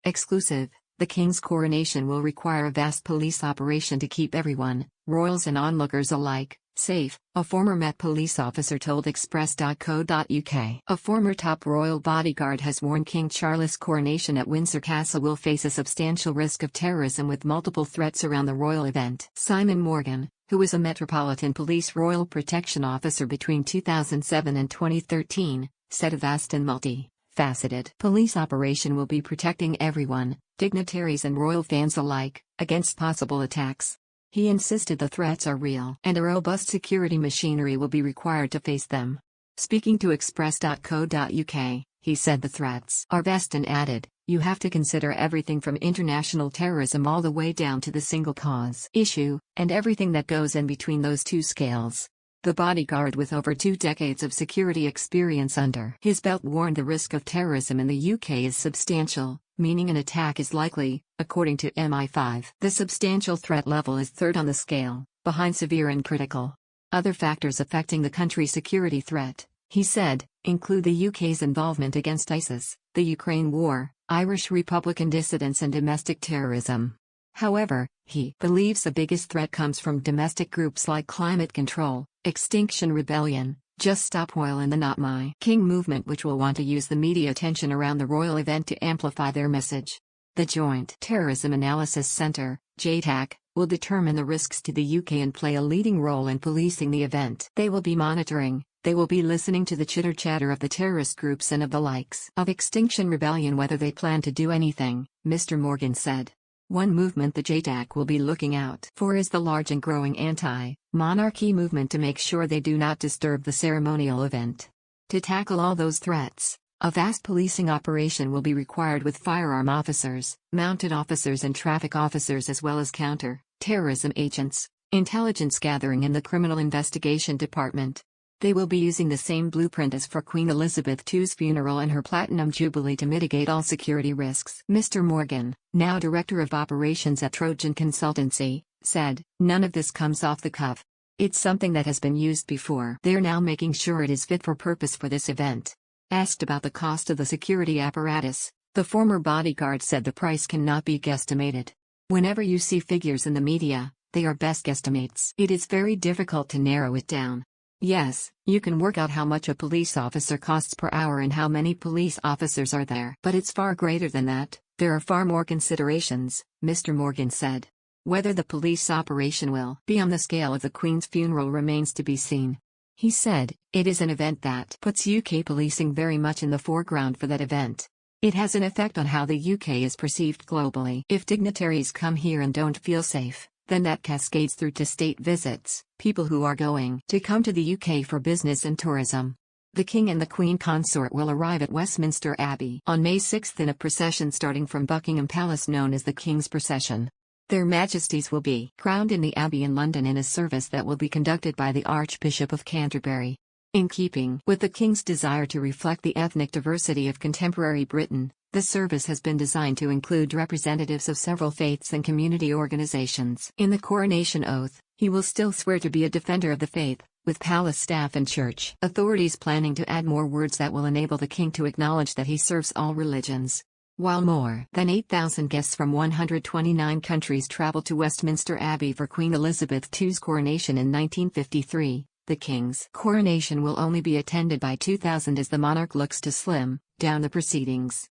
Exclusive. The King's coronation will require a vast police operation to keep everyone, royals and onlookers alike, safe, a former Met police officer told Express.co.uk. A former top royal bodyguard has warned King Charles' coronation at Windsor Castle will face a substantial risk of terrorism with multiple threats around the royal event. Simon Morgan, who was a Metropolitan Police Royal Protection Officer between 2007 and 2013, said a vast and multi-faceted police operation will be protecting everyone, dignitaries and royal fans alike, against possible attacks. He insisted the threats are real and a robust security machinery will be required to face them. Speaking to Express.co.uk, he said the threats are vast and added, you have to consider everything from international terrorism all the way down to the single cause issue, and everything that goes in between those two scales. The bodyguard with over 2 decades of security experience under his belt warned the risk of terrorism in the UK is substantial, meaning an attack is likely, according to MI5. The substantial threat level is third on the scale, behind severe and critical. Other factors affecting the country's security threat, he said, include the UK's involvement against ISIS, the Ukraine war, Irish Republican dissidents and domestic terrorism. However, he believes the biggest threat comes from domestic groups like Climate Control, Extinction Rebellion, Just Stop Oil and the Not My King movement, which will want to use the media attention around the royal event to amplify their message. The Joint Terrorism Analysis Centre, JTAC, will determine the risks to the UK and play a leading role in policing the event. They will be monitoring, they will be listening to the chitter-chatter of the terrorist groups and of the likes of Extinction Rebellion whether they plan to do anything, Mr. Morgan said. One movement the JTAC will be looking out for is the large and growing anti-monarchy movement to make sure they do not disturb the ceremonial event. To tackle all those threats, a vast policing operation will be required with firearm officers, mounted officers and traffic officers as well as counter-terrorism agents, intelligence gathering in the Criminal Investigation Department. They will be using the same blueprint as for Queen Elizabeth II's funeral and her Platinum Jubilee to mitigate all security risks. Mr. Morgan, now Director of Operations at Trojan Consultancy, said, none of this comes off the cuff. It's something that has been used before. They're now making sure it is fit for purpose for this event. Asked about the cost of the security apparatus, the former bodyguard said the price cannot be guesstimated. Whenever you see figures in the media, they are best guesstimates. It is very difficult to narrow it down. Yes, you can work out how much a police officer costs per hour and how many police officers are there. But it's far greater than that, there are far more considerations, Mr. Morgan said. Whether the police operation will be on the scale of the Queen's funeral remains to be seen. He said, it is an event that puts UK policing very much in the foreground for that event. It has an effect on how the UK is perceived globally. If dignitaries come here and don't feel safe, then that cascades through to state visits, people who are going to come to the UK for business and tourism. The King and the Queen Consort will arrive at Westminster Abbey on May 6 in a procession starting from Buckingham Palace known as the King's Procession. Their Majesties will be crowned in the Abbey in London in a service that will be conducted by the Archbishop of Canterbury. In keeping with the King's desire to reflect the ethnic diversity of contemporary Britain, the service has been designed to include representatives of several faiths and community organizations. In the coronation oath, he will still swear to be a defender of the faith, with palace staff and church authorities planning to add more words that will enable the King to acknowledge that he serves all religions. While more than 8,000 guests from 129 countries traveled to Westminster Abbey for Queen Elizabeth II's coronation in 1953, the King's coronation will only be attended by 2,000 as the monarch looks to slim down the proceedings.